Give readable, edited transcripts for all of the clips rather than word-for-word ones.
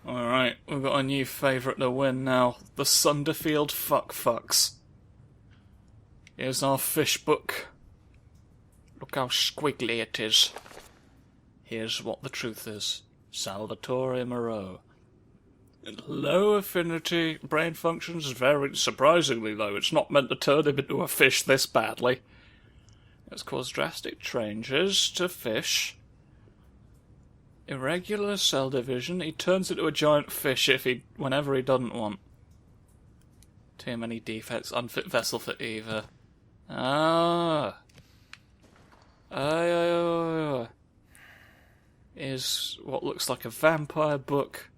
Alright, we've got a new favourite to win now. The Sunderfield Fucks. Here's our fish book. Look how squiggly it is. Here's what the truth is. Salvatore Moreau. Low affinity brain functions, very surprisingly low. It's not meant to turn him into a fish this badly. It's caused drastic changes to fish. Irregular cell division. He turns into a giant fish whenever he doesn't want. Too many defects. Unfit vessel for either. Is what looks like a vampire book.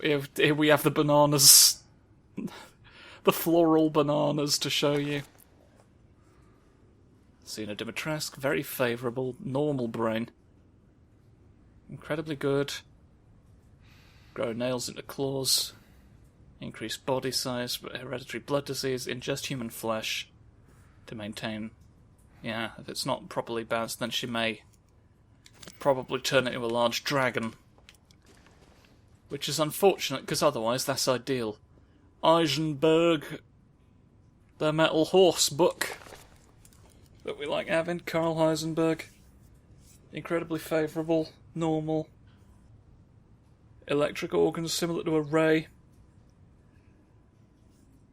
Here we have the bananas. The floral bananas to show you. Sina Dimitrescu, very favourable, normal brain. Incredibly good. Grow nails into claws. Increase body size, but hereditary blood disease, ingest human flesh to maintain. Yeah, if it's not properly balanced, then she may probably turn into a large dragon. Which is unfortunate, because otherwise that's ideal. Eisenberg, the Metal Horse book that we like having, Carl Heisenberg. Incredibly favourable, normal. Electric organs similar to a ray.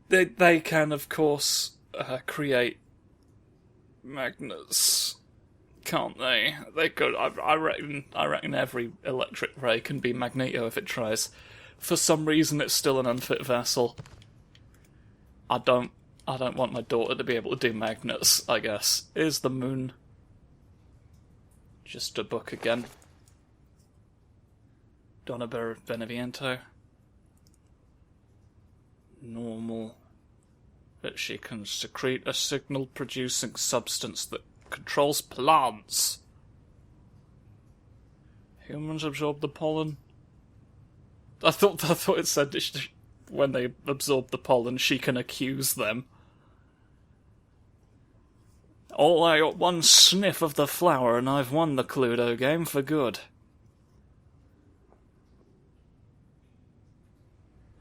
They can, of course, create magnets, can't they? They could. I reckon every electric ray can be Magneto if it tries. For some reason, it's still an unfit vessel. I don't want my daughter to be able to do magnets, I guess. Here's the moon. Just a book again. Donna Beneviento. Normal. That she can secrete a signal-producing substance that controls plants. Humans absorb the pollen. I thought it said that when they absorb the pollen, she can accuse them. Oh, I got one sniff of the flower and I've won the Cluedo game for good.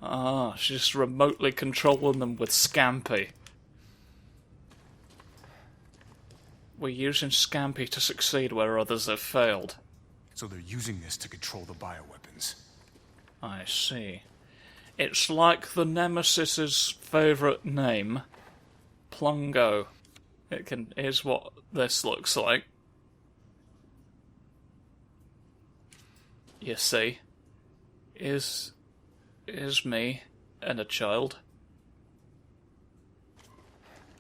Ah, she's just remotely controlling them with scampi. We're using scampi to succeed where others have failed. So they're using this to control the bioweapons. I see. It's like the Nemesis's favourite name, Plungo. Here's what this looks like. You see, is me and a child.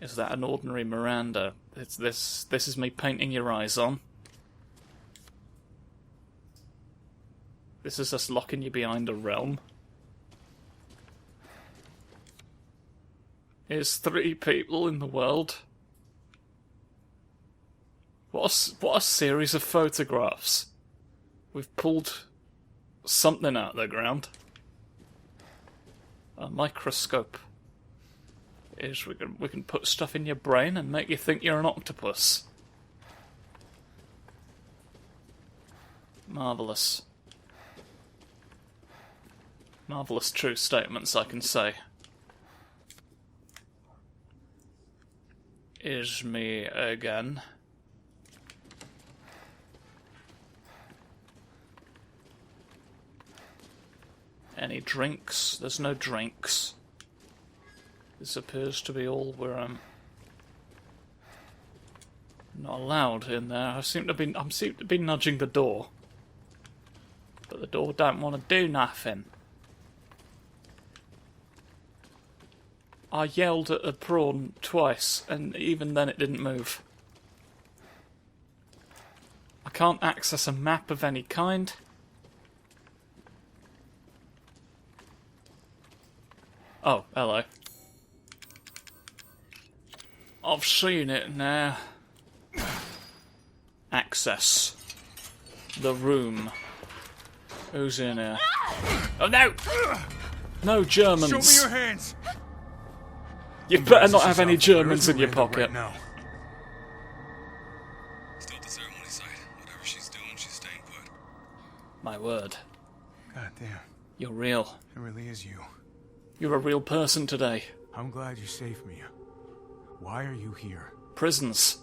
Is that an ordinary Miranda? This is me painting your eyes on. This is us locking you behind a realm. Here's 3 people in the world. What a series of photographs. We've pulled something out of the ground. A microscope. We can put stuff in your brain and make you think you're an octopus. Marvellous. Marvellous true statements, I can say. Is me again. Any drinks? There's no drinks. This appears to be all where I'm not allowed in there. I seem to be nudging the door, but the door don't want to do nothing. I yelled at a prawn twice, and even then it didn't move. I can't access a map of any kind. Oh, hello. I've seen it now. Access. The room. Who's in here? Oh no! No Germans! Show me your hands! You better not have any Germans in your pocket. Right now. Still at the ceremony site. Whatever she's doing, she's staying put. My word. God damn. You're real. It really is you. You're a real person today. I'm glad you saved me. Why are you here? Prisons.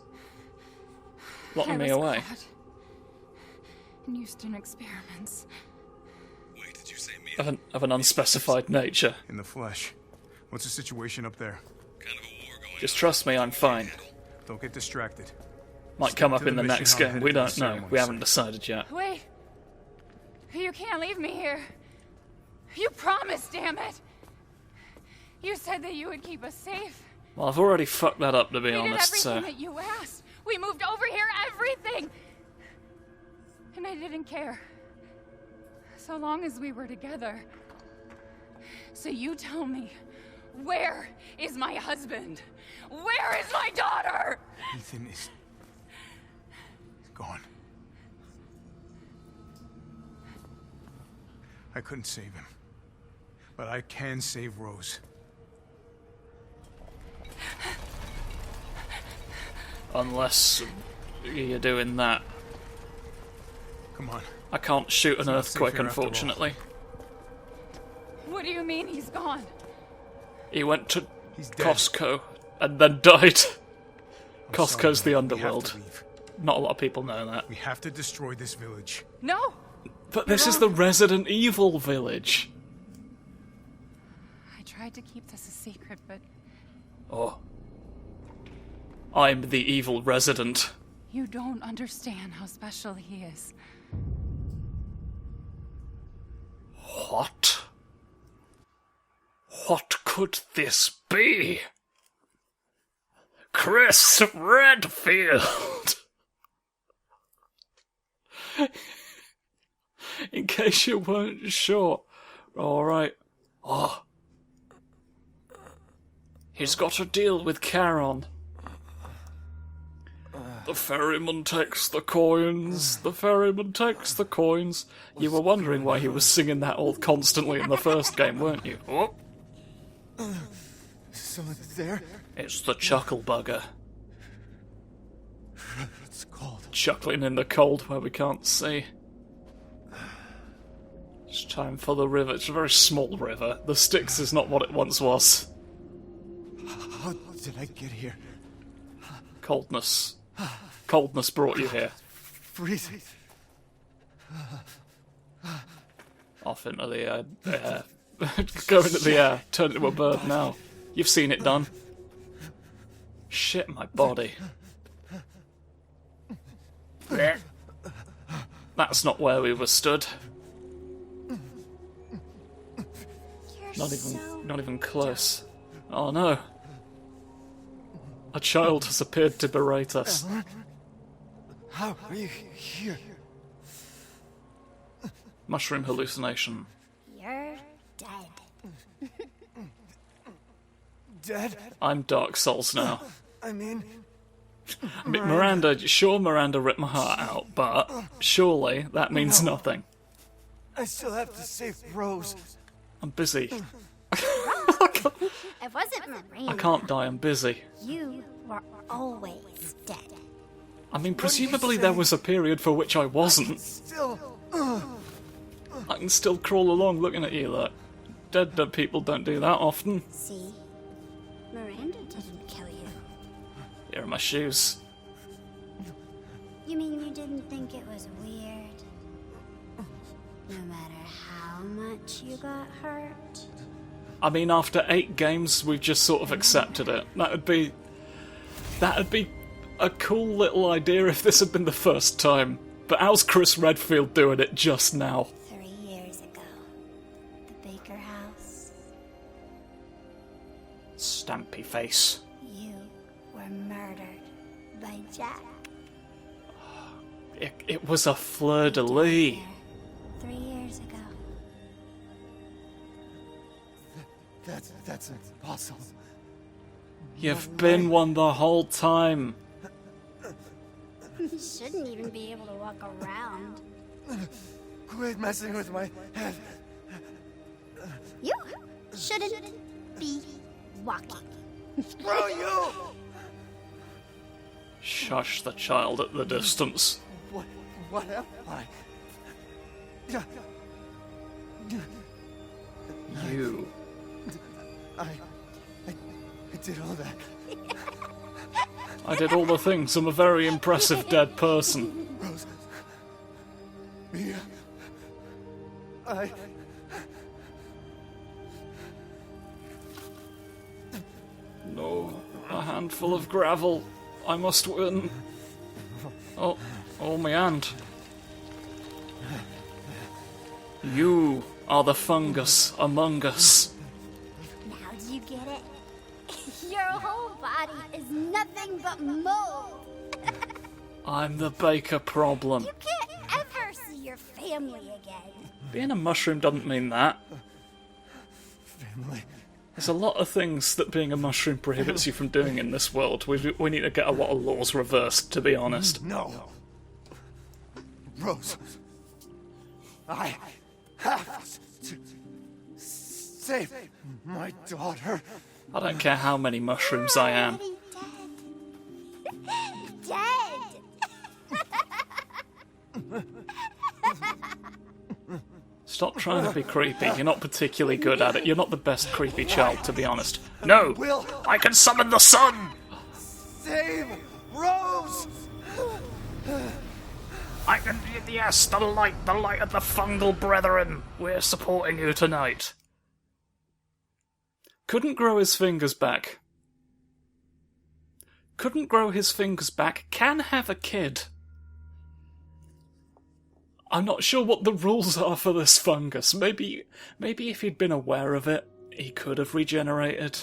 Locking me away. And used in experiments. Wait, did you say me? Of an unspecified nature. In the flesh. What's the situation up there? Kind of a war going Just trust me, I'm fine. Don't get distracted. Might Stick come to up in the the mission. next I'm game. headed We to the don't know. ceremony We haven't site. decided yet. Wait. You can't leave me here. You promised, damn it. You said that you would keep us safe. Well, I've already fucked that up, to be We did honest, everything so... that you asked. We moved over here, everything. And I didn't care. So long as we were together. So you tell me, where is my husband? Where is my daughter? Ethan is gone. I couldn't save him. But I can save Rose. Unless you're doing that. Come on. I can't shoot an not safe earthquake, here after all. unfortunately. What do you mean he's gone? He went to He's dead. Costco and then died. I'm Costco's sorry, the man. We have underworld. to leave. Not a lot of people know that. We have to destroy this village. No! But this is the Resident Evil village. I tried to keep this a secret, but Oh. I'm the evil resident. you don't understand how special he is. What? What could this be? Chris Redfield! In case you weren't sure. Alright. Oh. He's got a deal with Charon. The ferryman takes the coins. The ferryman takes the coins. You were wondering why he was singing that all constantly in the first game, weren't you? Oh. Someone there? It's the chuckle bugger. It's cold. Chuckling in the cold where we can't see. It's time for the river. It's a very small river. The Styx is not what it once was. How did I get here? Coldness. Coldness brought you here. Freezing. Off into the air. Go into the air. Turn into a bird now. You've seen it done. Shit, my body. That's not where we were stood. Not even close. Oh no. A child has appeared to berate us. How are you here? Mushroom hallucination. You're dead. Dead? I'm Dark Souls now. I mean, I mean, Miranda ripped my heart out, but surely that means nothing. I still have to save Rose. I'm busy. It wasn't Miranda. I can't die, I'm busy. You were always dead. I mean, presumably there was a period for which I wasn't. Still. I can still crawl along looking at you, look. Dead people don't do that often. See? Miranda didn't kill you. Here are my shoes. You mean you didn't think it was weird? No matter how much you got hurt? I mean, after 8 games, we've just sort of accepted it. That'd be a cool little idea if this had been the first time. But how's Chris Redfield doing it just now? 3 years ago. The Baker house. Stampy face. You were murdered by Jack. It was a fleur-de-lis. 3 years ago. That's impossible. You've been one the whole time. You shouldn't even be able to walk around. Quit messing with my head. You shouldn't be walking. Screw you! Shush the child at the distance. What am I? Yeah. You. I did all that. I did all the things. I'm a very impressive dead person. Rose. Mia. I... No. A handful of gravel. I must win. Oh, my hand. You are the fungus among us. Now do you get it? Your whole body is nothing but mold. I'm the baker problem. You can't ever see your family again. Being a mushroom doesn't mean that. Family. There's a lot of things that being a mushroom prohibits you from doing in this world. We need to get a lot of laws reversed, to be honest. No. Rose. I have to save my daughter. I don't care how many mushrooms I am. Dead. Stop trying to be creepy. You're not particularly good at it. You're not the best creepy child, to be honest. No! I can summon the sun! Save Rose! I can... Yes, the light of the fungal brethren. We're supporting you tonight. Couldn't grow his fingers back. Couldn't grow his fingers back. Can have a kid. I'm not sure what the rules are for this fungus. Maybe if he'd been aware of it, he could have regenerated.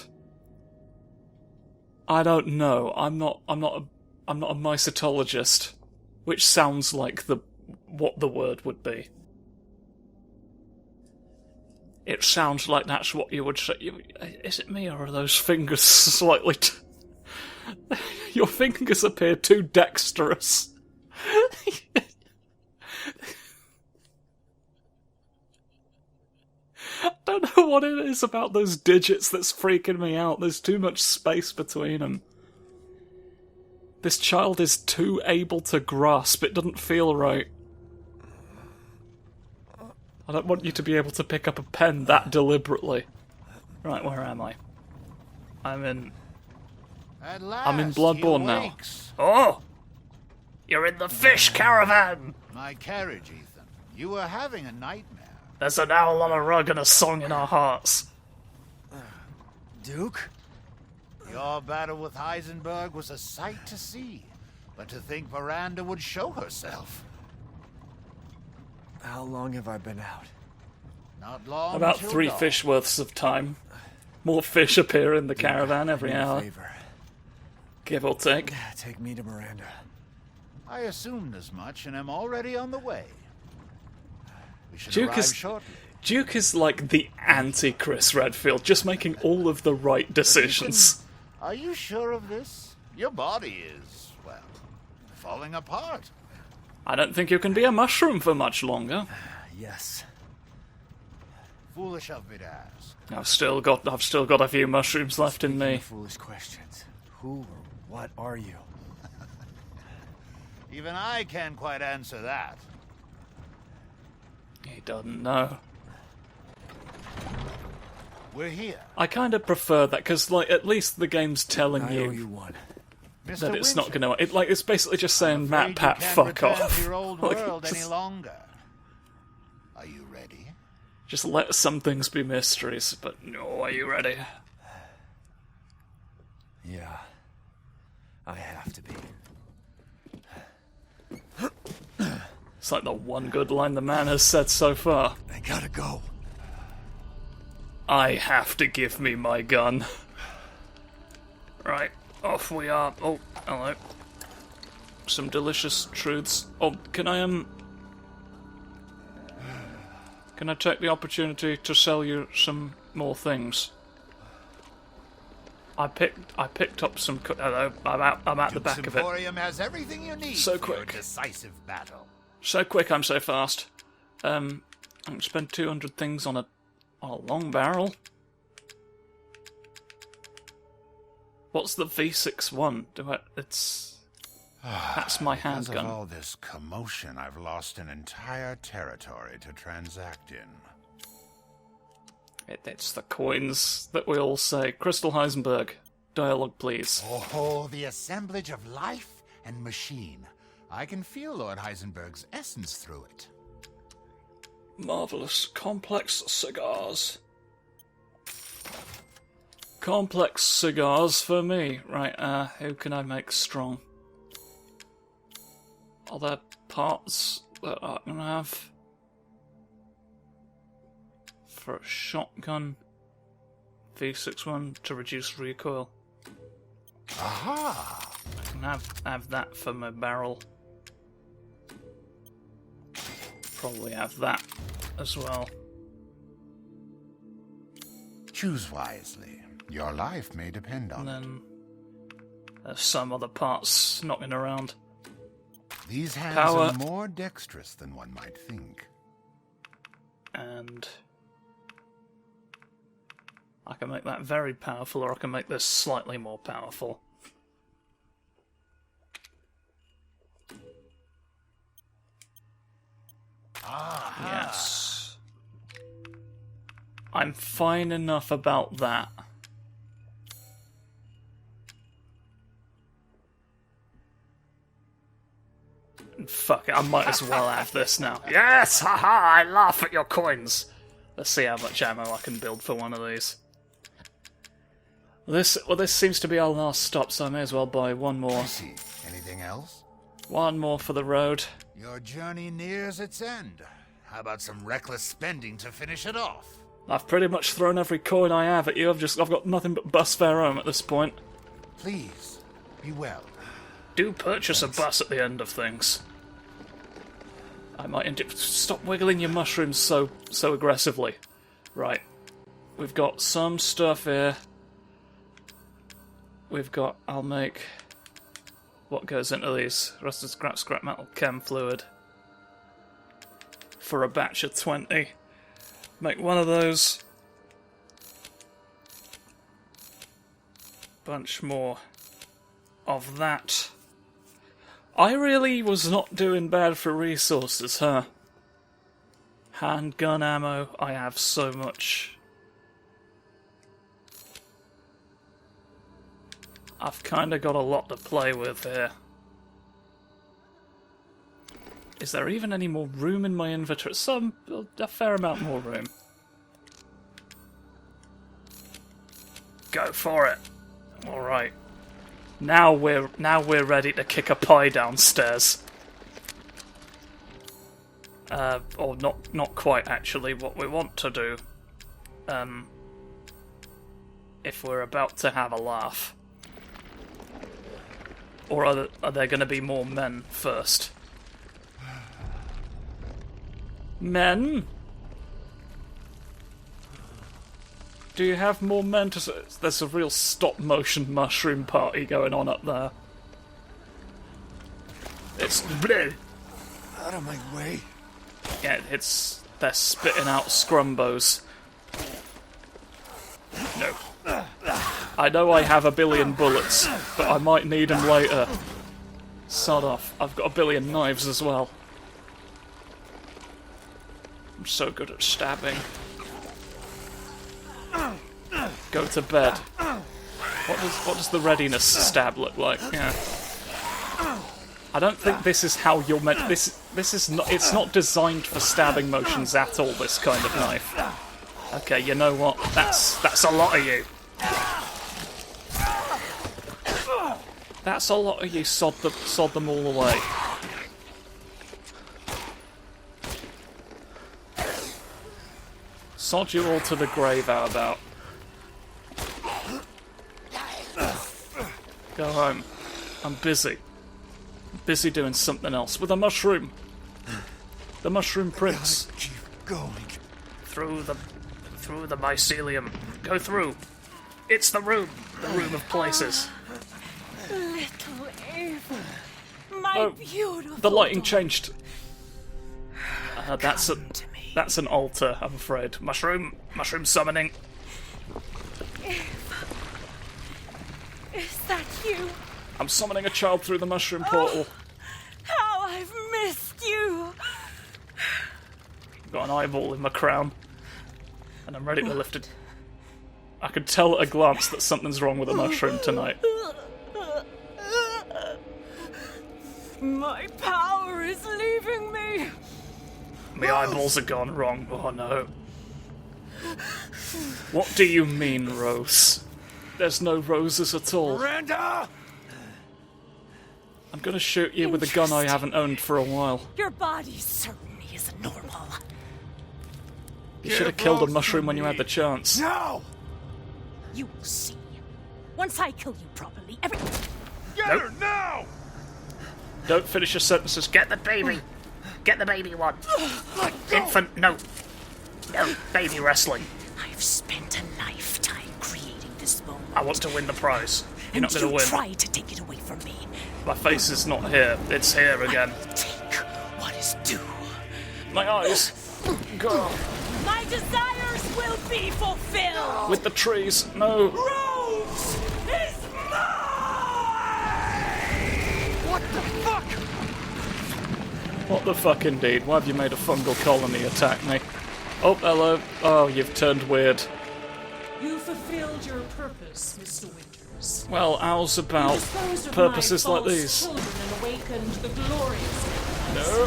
I don't know. I'm not a mycetologist, which sounds like what the word would be. It sounds like that's what you would say. Is it me, or are those fingers slightly... Your fingers appear too dexterous. I don't know what it is about those digits that's freaking me out. There's too much space between them. This child is too able to grasp. It doesn't feel right. I don't want you to be able to pick up a pen that deliberately. Right, where am I? I'm in Bloodborne now. Oh! You're in the fish caravan! My carriage, Ethan. You were having a nightmare. There's an owl on a rug and a song in our hearts. Duke? Your battle with Heisenberg was a sight to see. But to think Miranda would show herself. How long have I been out? Not long. About till 3 dawn. fish worths of time. More fish appear in the caravan every I need a hour, favor. give or take. Take me to Miranda. I assumed as much and am already on the way. We should Duke arrive is- shortly. Duke is like the anti-Chris Redfield, just making all of the right decisions. Are you sure of this? Your body is, well, falling apart. I don't think you can be a mushroom for much longer. Yes. Foolish of me to ask. I've still got a few mushrooms left in me. Foolish questions. Who or what are you? Even I can't quite answer that. He doesn't know. We're here. I kind of prefer that, because at least the game's telling I owe you you one. Mr. that it's not Winter, going to... It's basically just saying, I'm Matt afraid Pat, you can't fuck return off. to your old Like, world any just- longer. Are you ready? Just let some things be mysteries, but no, are you ready? Yeah. I have to be. It's like the one good line the man has said so far. I gotta go. I have to give me my gun. Right, off we are. Oh, hello. Some delicious truths. Oh, can I take the opportunity to sell you some more things? I picked up some. Hello, I'm at the Duke's back of it. Emporium has everything you need So for your quick. decisive battle. So quick, I'm so fast. I can spend 200 things on a long barrel. What's the V61? That's my Because of handgun. all this commotion, I've lost an entire territory to transact in. It's the coins that we all say. Crystal Heisenberg, dialogue please. Oh, the assemblage of life and machine. I can feel Lord Heisenberg's essence through it. Marvelous. Complex cigars. Complex cigars for me. Right, who can I make strong? Are there parts that I can have? For a shotgun. V61 to reduce recoil. Aha! I can have that for my barrel. Probably have that as well. Choose wisely. Your life may depend on And it. then there's some other parts knocking around. These hands Power. are more dexterous than one might think. And I can make that very powerful, or I can make this slightly more powerful. Yes. I'm fine enough about that. And fuck it, I might as well have this now. Yes! Haha! I laugh at your coins! Let's see how much ammo I can build for one of these. This seems to be our last stop, so I may as well buy one more. I see. Anything else? One more for the road. Your journey nears its end. How about some reckless spending to finish it off? I've pretty much thrown every coin I have at you. I've got nothing but bus fare home at this point. Please, be well. Do purchase a bus at the end of things. I might stop wiggling your mushrooms so aggressively. Right, we've got some stuff here. I'll make what goes into these rusted scrap metal chem fluid for a batch of 20. Make one of those. Bunch more of that. I really was not doing bad for resources, huh? Handgun ammo, I have so much. I've kinda got a lot to play with here. Is there even any more room in my inventory? A fair amount more room. Go for it. Alright. Now we're ready to kick a pie downstairs. Or not quite actually what we want to do. If we're about to have a laugh. Or are there going to be more men first? Men? Do you have more men to... There's a real stop-motion mushroom party going on up there. It's... bleh. Out of my way. Yeah, they're spitting out scrumbos. No. I know I have a billion bullets, but I might need them later. Sod off. I've got a billion knives as well. I'm so good at stabbing. Go to bed. What does the readiness stab look like? Yeah. I don't think this is how you're meant. This is not. It's not designed for stabbing motions at all. This kind of knife. Okay, you know what? That's a lot of you. That's a lot of you. Sod them all away. Sod you all to the grave. How about? Go home. I'm busy. Busy doing something else with a mushroom. The mushroom prince. Keep going. Through the mycelium. Go through. It's the room of places. Little Ava, my Oh, beautiful. the lighting changed. That's an altar, I'm afraid. Mushroom summoning. Is that you? I'm summoning a child through the mushroom portal. How I've missed you. Got an eyeball in my crown. And I'm ready to lift it. I can tell at a glance that something's wrong with the mushroom tonight. My power is leaving me. My eyeballs are gone wrong. Oh no. What do you mean, Rose? There's no roses at all. Miranda! I'm gonna shoot you with a gun I haven't owned for a while. Your body certainly isn't normal. You should have killed a mushroom when you had the chance. No! You will see. Once I kill you properly, Get Nope. her now! Don't finish your sentences. Get the baby. Get the baby one. Infant, no. No, baby wrestling. I've spent a lifetime creating this moment. I want to win the prize. You're not gonna you win. try to take it away from me. My face is not here. It's here again. Take what is due. My eyes. Go. My desires will be fulfilled. With the trees. No. Rose is What the fuck? What the fuck indeed? Why have you made a fungal colony attack me? Oh, hello. Oh, you've turned weird. You fulfilled your purpose, Mr. Winters. Well, how's about Disposed of purposes my like false these? children and awakened the glorious. No.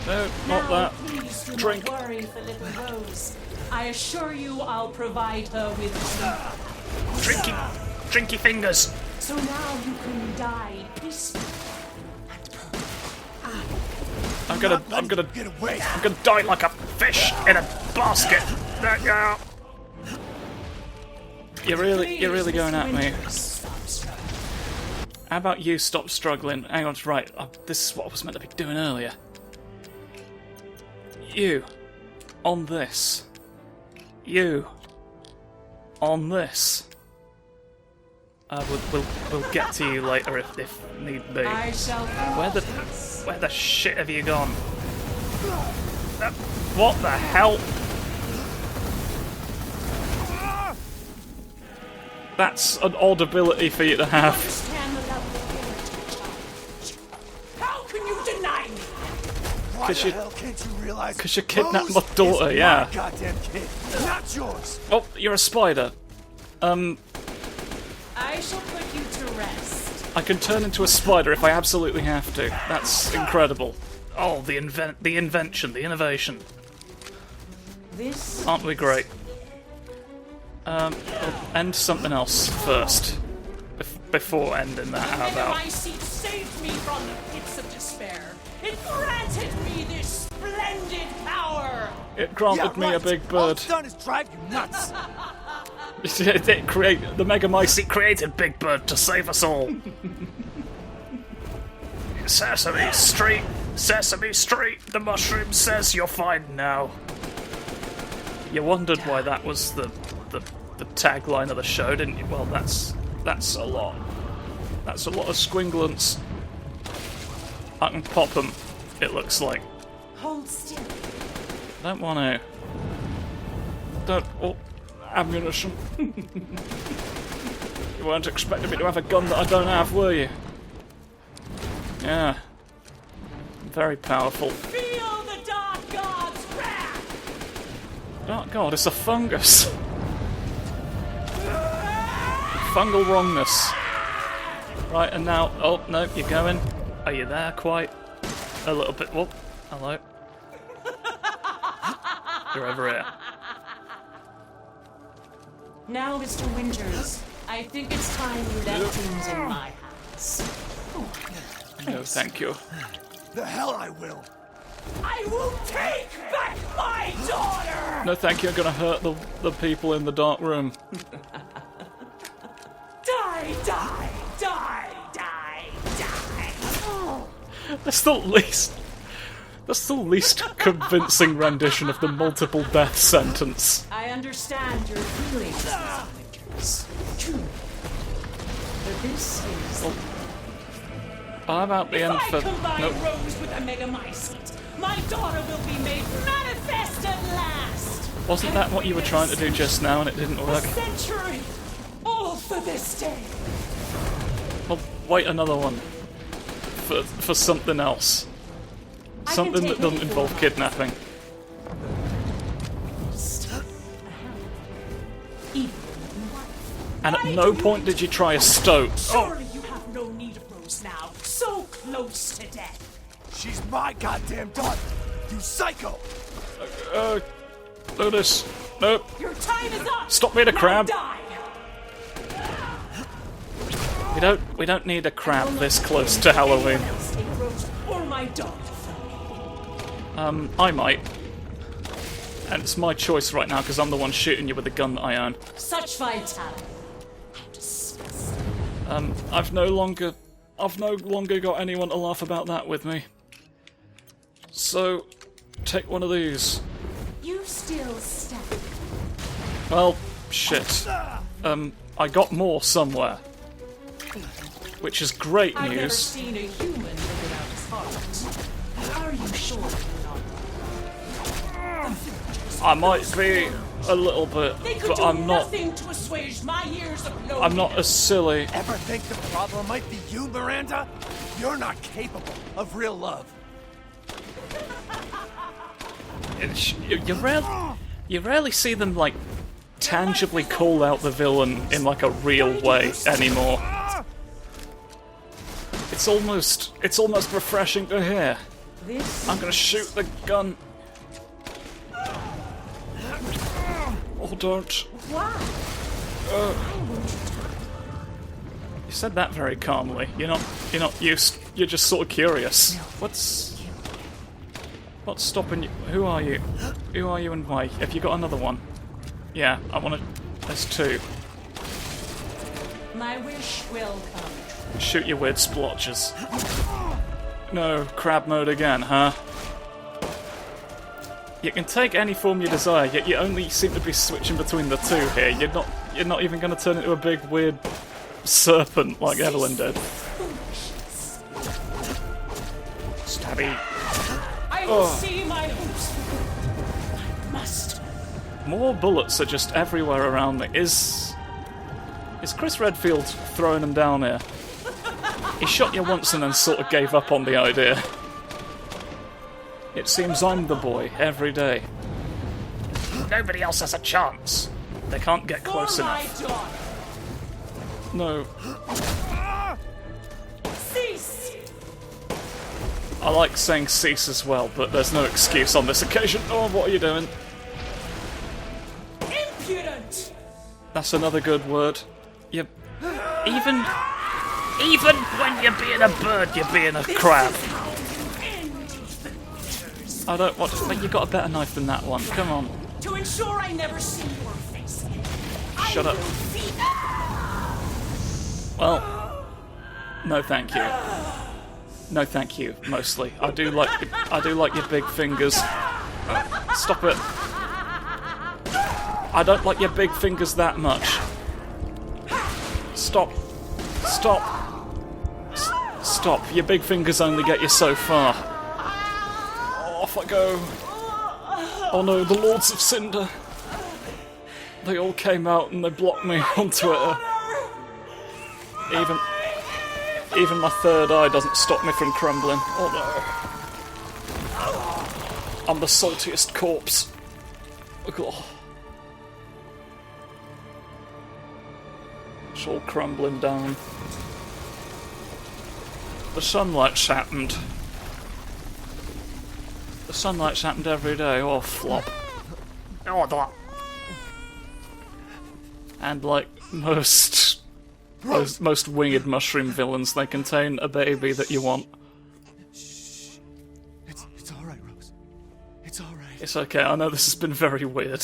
No, not Now, that. please do Drink. not worry for little Rose. I assure you I'll provide her with Drinky. Drinky fingers. so now you can die peacefully. I'm gonna Get away! I'm gonna die like a fish in a basket. There you go. You're really going at me. How about you stop struggling? Hang on, right. This is what I was meant to be doing earlier. You. On this. You. On this. We'll get to you later if need be. I shall Where the shit have you gone? What the hell? That's an odd ability for you to have. understand the level of danger. How can you deny me? Why 'Cause the you- hell can't you realize? 'cause you kidnapped Rose my daughter, is yeah. My goddamn kid, not yours. Oh, you're a spider. I shall put you to rest. I can turn into a spider if I absolutely have to. That's incredible. Oh, the invention, the innovation. This Aren't we great? I'll end something else first. Before ending that, how about? My seat saved me from the pits of despair. It granted me this splendid power. It granted me a big All bird. it's done is drive you nuts. The Mega Mice, it created Big Bird to save us all. Sesame Street, the mushroom says you're fine now. You wondered why that was the tagline of the show, didn't you? Well, that's a lot. That's a lot of squinglets. I can pop them, it looks like. Hold still. Don't want to. Don't. Oh, ammunition. You weren't expecting me to have a gun that I don't have, were you? Yeah. Very powerful. Feel the Dark God's wrath. Oh god, it's a fungus. Fungal wrongness. Right, and now. Oh, no, you're going. Are you there quite? A little bit. Whoop. Hello. You're over here. Now, Mr. Winters, I think it's time you left things in my hands. No, thank you. The hell I will. I will take back my daughter! No, thank you. I'm gonna hurt the people in the dark room. Die, die, die, die, die. That's the least convincing rendition of the multiple death sentence. I understand your feelings, Mr. Winters. But this is... How about the end If I for... combine Nope. Rose with a Mega Mycete, my daughter will be made manifest at last! Wasn't that what you were trying to do just now and it didn't A work? century! All for this day! Well, wait another one. For something else. I can Something take that doesn't it involve for kidnapping. even your wife. And at Why no do point did you try a stoat. Surely you have no need of Rose now, so close to death. She's my goddamn daughter. You psycho! Do this. Nope. Your time is up. Stop being a Now crab. die. We don't need a crab this close to Halloween. Anyone else take Rose or my daughter from me? I might. And it's my choice right now because I'm the one shooting you with the gun that I own. Such vitality. How disgusting. I've no longer got anyone to laugh about that with me. So, take one of these. You still stand. Well, shit. I got more somewhere. Which is great I've never news. seen a human live without his heart. Are you sure you're not? I might be a little bit, They could but do I'm not. nothing to assuage my years of loneliness. I'm not as silly. Ever think the problem might be you, Miranda? You're not capable of real love. You rarely see them like tangibly call out the villain in like a real way anymore. It's almost refreshing to hear. This I'm gonna shoot the gun. Oh, don't. why? You said that very calmly. You're not used. You're just sort of curious. What's stopping you? Who are you? Who are you and why? Have you got another one? Yeah, I want to. There's two. My wish will come. Shoot your weird splotches. No, crab mode again, huh? You can take any form you desire, yet you only seem to be switching between the two here. You're not even going to turn into a big weird serpent like Evelyn did. Stabby. I will see my hopes. I must. More bullets are just everywhere around me. Is Chris Redfield throwing them down here? He shot you once and then sort of gave up on the idea. It seems I'm the boy every day. Nobody else has a chance. They can't get close For my enough. daughter. No. Cease. I like saying cease as well, but there's no excuse on this occasion. Oh, what are you doing? Impudent. That's another good word. You... Even when you're being a bird, you're being a crab. I don't want to... But you got a better knife than that one. Come on. To ensure I never see your face again. Shut up. Well, no thank you. No thank you, mostly. I do like your big fingers. Stop it. I don't like your big fingers that much. Stop. Stop. Stop. Your big fingers only get you so far. Off I go. Oh no, the Lords of Cinder. They all came out and they blocked me on Twitter. Even my third eye doesn't stop me from crumbling. Oh no. I'm the saltiest corpse. Oh. It's all crumbling down. The sunlight's happened. The sunlight's happened every day. Oh, flop. Oh, that. And like most winged mushroom villains, they contain a baby that you want. It's all right, Rose. It's all right. It's okay. I know this has been very weird,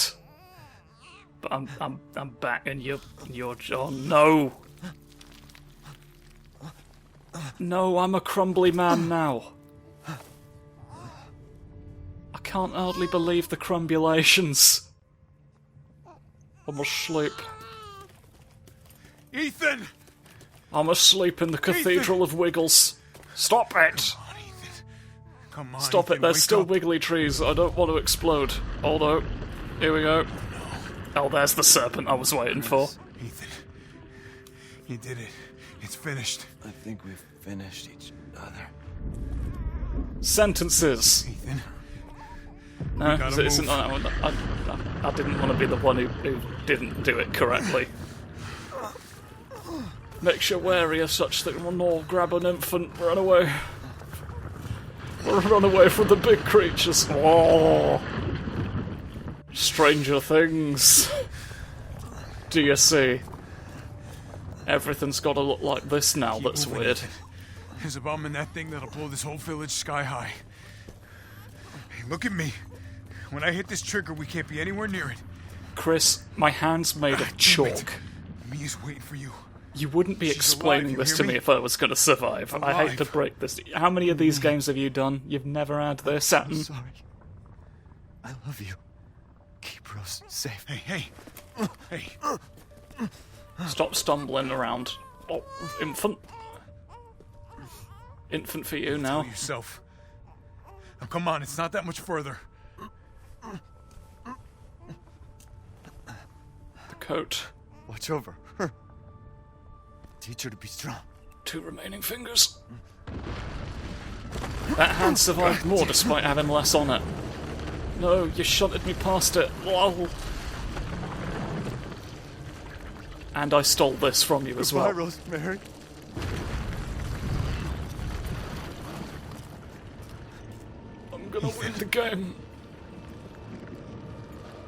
but I'm back, and you're oh no. No, I'm a crumbly man now. I can't hardly believe the crumbulations. I'm asleep. Ethan! I'm asleep in the Cathedral of Wiggles. Stop it! Come on, Stop it, Ethan, there's wake still up. wiggly trees. I don't want to explode. Although, here we go. Oh, there's the serpent I was waiting for. Ethan, you did it. It's finished. I think we've finished each other. Sentences. Ethan, No, gotta isn't move. that one? I didn't want to be the one who didn't do it correctly. Makes you wary of such things. No, grab an infant, run away. Run away from the big creatures. Oh. Stranger Things. Do you see? Everything's got to look like this now. That's weird. There's a bomb in that thing that'll blow this whole village sky high. Hey, look at me. When I hit this trigger, we can't be anywhere near it. Chris, my hand's made of chalk. Mia's waiting for you. You wouldn't be She's explaining alive, this you to hear me me? if I was going to survive. I hate to Alive. break this. How many of these games have you done? You've never had this I'm happen. sorry. I love you. Keep Rose safe. Hey. Stop stumbling around. Oh, infant. Infant for you now. Tell yourself. Now, come on, it's not that much further. The coat. Watch over her. Teach her to be strong. 2 remaining fingers. That hand survived more despite having less on it. No, you shunted me past it. Lol. And I stole this from you as Goodbye, well. Rosemary. I'm gonna win the game.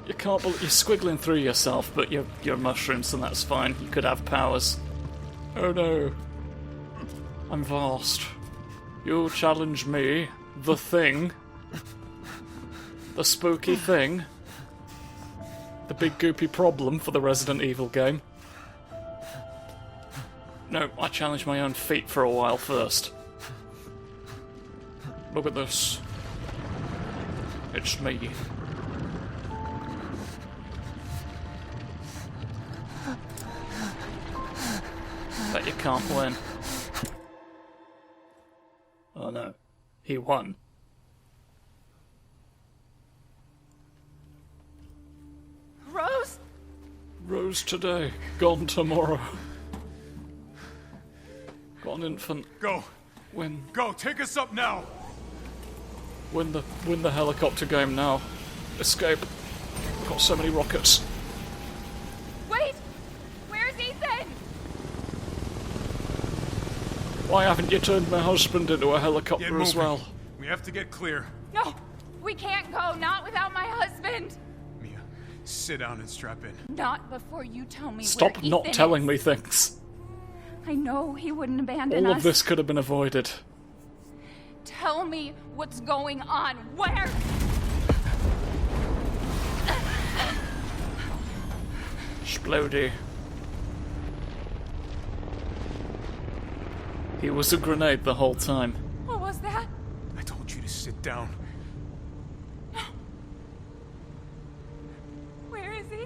You can't believe you're squiggling through yourself, but you're mushrooms, and that's fine. You could have powers. Oh no. I'm vast. You challenge me, the thing, the spooky thing, the big goopy problem for the Resident Evil game. No, I challenge my own feet for a while first. Look at this. It's me. Bet you can't win. Oh no. He won. Rose? Rose today, gone tomorrow. Gone infant. Go. Win Take us up now. the helicopter game now. Escape. Got so many rockets. Wait! Where's Ethan? Why haven't you turned my husband into a Get helicopter moving. as well? We have to get clear. No! We can't go, not without my husband! Mia, sit down and strap in. Not before you tell me Stop where not Ethan telling is. me things. I know he wouldn't abandon All us. of this could have been avoided. Tell me what's going on. Where? Splody. He was a grenade the whole time. What was that? I told you to sit down. Where is he?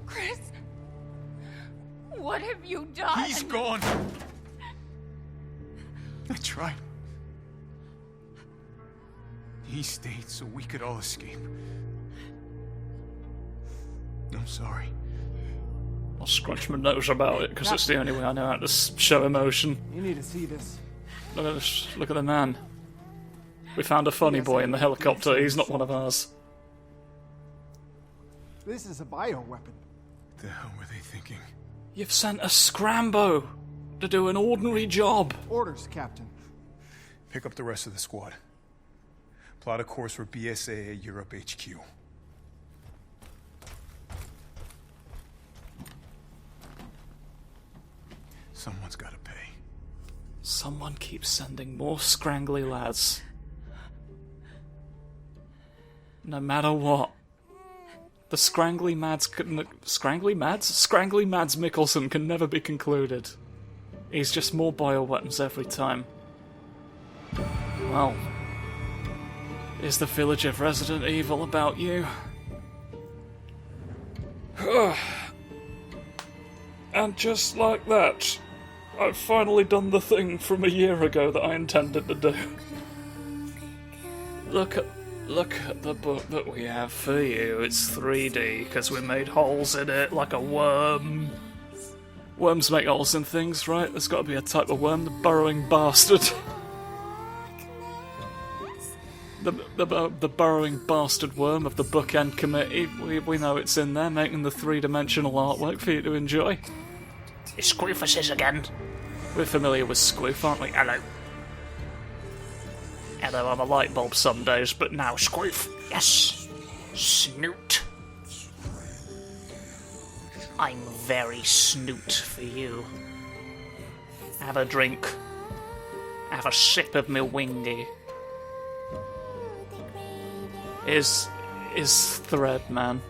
Chris? What have you done? He's gone. I tried. He stayed so we could all escape. I'm sorry. I'll scrunch my nose about it because it's the only way I know how to show emotion. You need to see this. Look at this. Look at the man. We found a funny boy in the helicopter. He's not one of ours. This is a bioweapon. What the hell were they thinking? You've sent a Scrambo to do an ordinary job. Orders, Captain. Pick up the rest of the squad. Plot a course for BSAA Europe HQ. Someone's gotta pay. Someone keeps sending more scrangly lads. No matter what. The Scrangly Mads Scrangly Mads Mikkelsen can never be concluded. He's just more bioweapons every time. Well, is the village of Resident Evil about you? And just like that, I've finally done the thing from a year ago that I intended to do. Look at the book that we have for you. It's 3D because we made holes in it like a worm. Worms make holes in things, right? There's got to be a type of worm, the burrowing bastard. the burrowing bastard worm of the bookend committee. We know it's in there, making the three-dimensional artwork for you to enjoy. It's Squeefus again. We're familiar with Squoof, aren't we? Hello. Hello, I'm a light bulb some days, but now Squeef. Yes. Snoot. I'm very snoot for you. Have a drink. Have a sip of me wingy. Is Thread, man.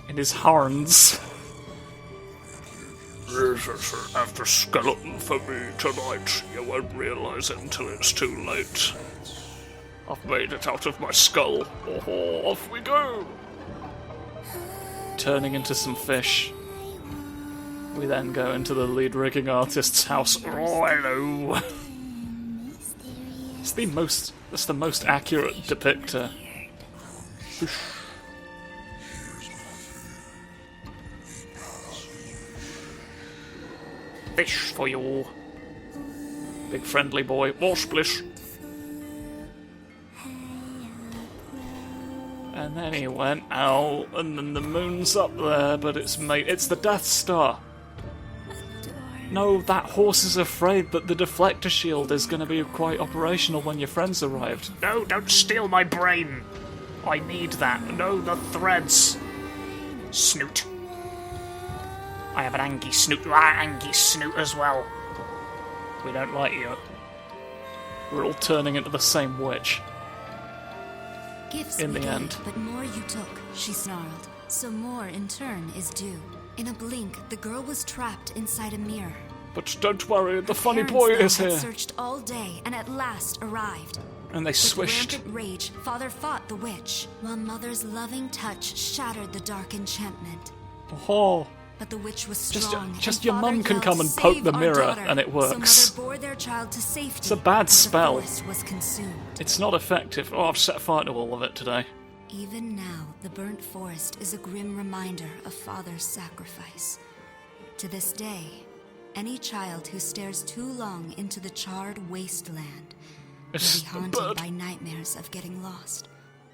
In his horns. Have the skeleton for me tonight. You won't realise it until it's too late. I've made it out of my skull. Oh, off we go! Turning into some fish. We then go into the lead rigging artist's house. Oh, hello. That's the most accurate depictor. Fish for you. Big friendly boy. More splish. And then he went out, and then the moon's up there, but it's the Death Star. No, that horse is afraid that the deflector shield is going to be quite operational when your friends arrived. No, don't steal my brain. I need that. No, the threads. Snoot. I have an Angie snoot as well. We don't like you. We're all turning into the same witch. Gifts in we the gave, end. But more you took, she snarled. So more in turn is due. In a blink, the girl was trapped inside a mirror. But don't worry, the funny Parents, boy though, is had here. Searched all day and at last arrived. And they With swished. rampant rage, father fought the witch, while mother's loving touch shattered the dark enchantment. Oh, But the witch was Just- strong. just and your father mum can yelled, come and poke "Save the our mirror," daughter." and it works. So mother bore their child to safety. It's a bad as the spell. forest was consumed. it's not effective. Oh, I've set fire to all of it today. Even now, the burnt forest is a grim reminder of father's sacrifice. To this day, any child who stares too long into the charred wasteland will It's be a haunted bird. by nightmares of getting lost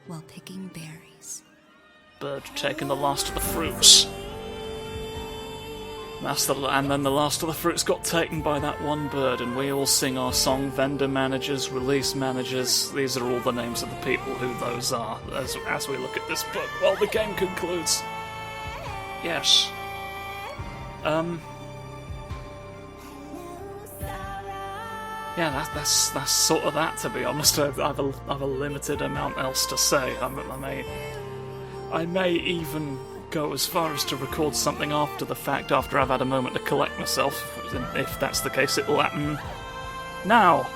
while picking berries. Bird taking the last of the fruits. And then the last of the fruits got taken by that one bird, and we all sing our song. Vendor managers, release managers, these are all the names of the people who those are, as we look at this book. Well, the game concludes. Yes. Yeah, that's sort of that, to be honest. I've a limited amount else to say. I may even go as far as to record something after the fact, after I've had a moment to collect myself. If that's the case, it will happen now.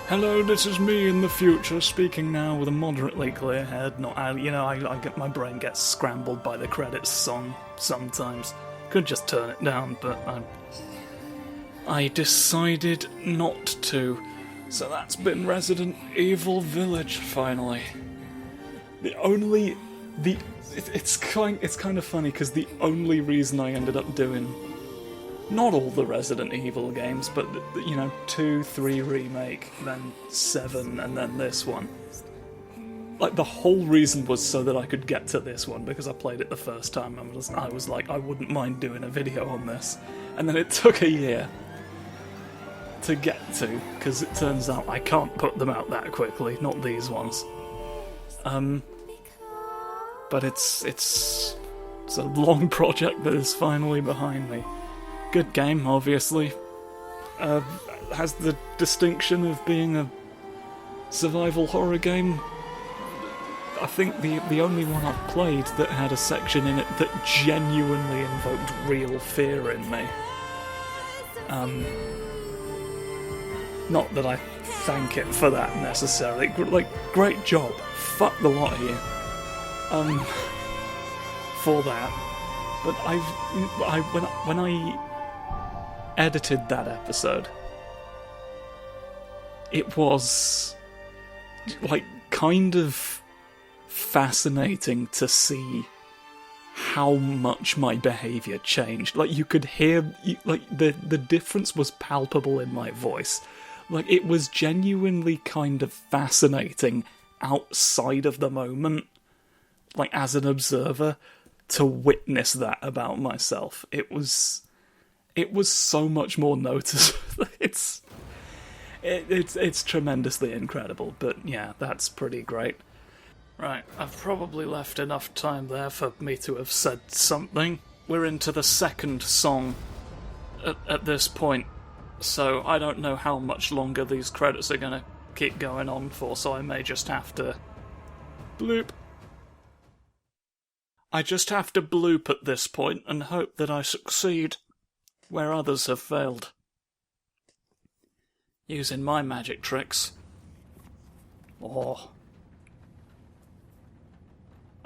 Hello, this is me in the future, speaking now with a moderately clear head. I get my brain gets scrambled by the credits song sometimes. Could just turn it down, but I decided not to. So that's been Resident Evil Village, finally. It's kind of funny, because the only reason I ended up doing not all the Resident Evil games, but 2, 3 remake, then 7, and then this one. Like, the whole reason was so that I could get to this one, because I played it the first time. I was like, I wouldn't mind doing a video on this. And then it took a year to get to, because it turns out I can't put them out that quickly, not these ones. But it's a long project that is finally behind me. Good game, obviously. Has the distinction of being a survival horror game. I think the only one I've played that had a section in it that genuinely invoked real fear in me. Not that I thank it for that necessarily. Great job. Fuck the lot of you. For that. But when I edited that episode, it was kind of fascinating to see how much my behaviour changed. Like, you could hear, the difference was palpable in my voice. Like, it was genuinely kind of fascinating outside of the moment, like, as an observer, to witness that about myself. It was so much more noticeable. It's tremendously incredible, but yeah, that's pretty great. Right, I've probably left enough time there for me to have said something. We're into the second song at this point, so I don't know how much longer these credits are going to keep going on for, so I may just have to bloop. I just have to bloop at this point and hope that I succeed where others have failed. Using my magic tricks.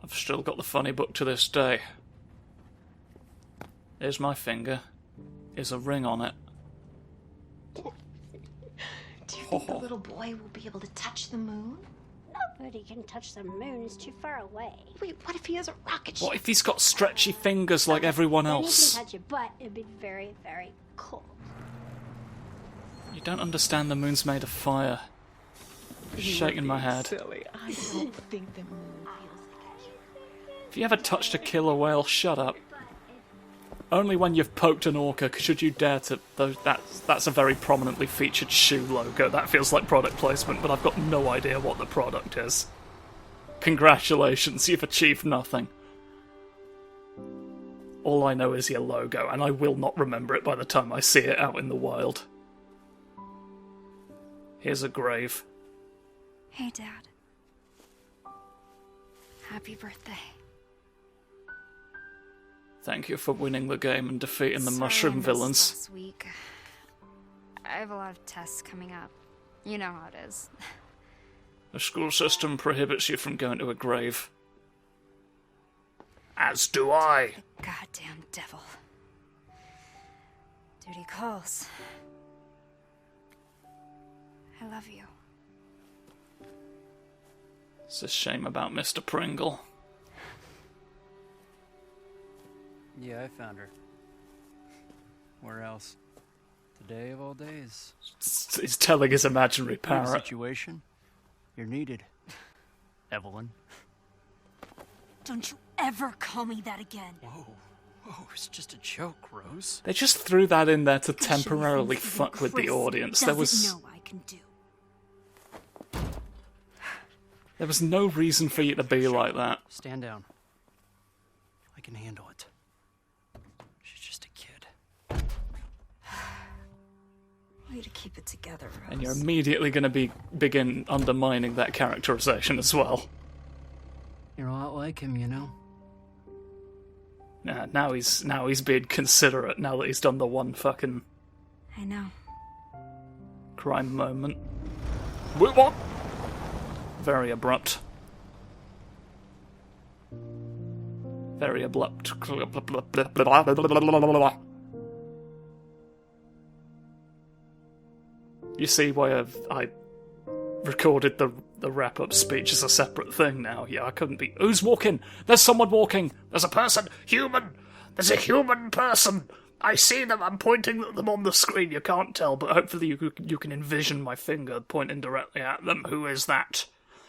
I've still got the funny book to this day. Here's my finger. Here's a ring on it. Do you think the little boy will be able to touch the moon? Nobody can touch the moon, it's too far away. Wait, what if he has a rocket ship? What if he's got stretchy fingers like everyone else? Then you can touch it, but it'd be very, very cold. You don't understand, the moon's made of fire. Shaking my head. Silly. I don't think the moon feels like it. Have you ever touched a killer whale? Shut up. Only when you've poked an orca should you dare to... That's a very prominently featured shoe logo. That feels like product placement, but I've got no idea what the product is. Congratulations, you've achieved nothing. All I know is your logo, and I will not remember it by the time I see it out in the wild. Here's a grave. Hey, Dad. Happy birthday. Thank you for winning the game and defeating the Sorry mushroom I missed villains. Last week. I have a lot of tests coming up. You know how it is. The school system prohibits you from going to a grave. As do I. Goddamn devil. Duty calls. I love you. It's a shame about Mr. Pringle. Yeah, I found her. Where else? Today of all days. He's telling his imaginary parrot. Situation. You're needed, Evelyn. Don't you ever call me that again. Whoa, it's just a joke, Rose. They just threw that in there to temporarily fuck with the audience. There was no reason for you to be like that. Stand down. I can handle it. She's just a kid. Way to keep it together, Rose. And you're immediately going to begin undermining that characterization as well. You're a lot like him, you know. Now he's being considerate now that he's done the one fucking I know. crime moment. Wait, what? Very abrupt. Very abrupt. You see why I recorded the wrap-up speech as a separate thing now. Yeah, I couldn't be... Who's walking? There's someone walking! There's a person! Human! There's a human person! I see them! I'm pointing at them on the screen. You can't tell, but hopefully you can envision my finger pointing directly at them. Who is that?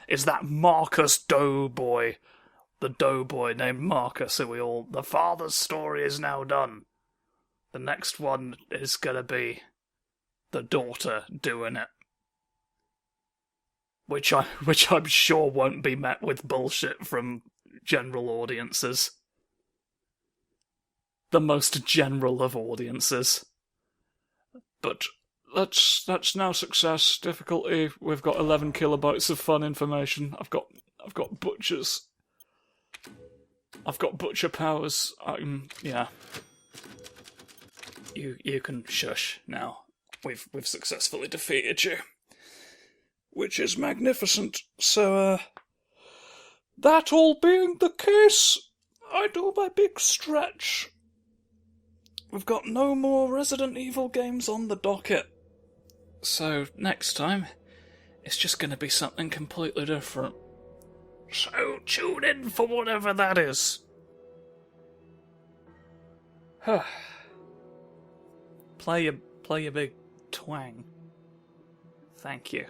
Is that Marcus Doughboy? The Doughboy named Marcus, who the father's story is now done. The next one is gonna be the daughter doing it. Which I'm sure won't be met with bullshit from general audiences. The most general of audiences. But that's now success. Difficulty, we've got 11 kilobytes of fun information. I've got butchers. I've got butcher powers. Yeah. You can shush now. We've successfully defeated you. Which is magnificent. So, that all being the case, I do my big stretch. We've got no more Resident Evil games on the docket. So, next time, it's just going to be something completely different. So, tune in for whatever that is. Play your big twang. Thank you.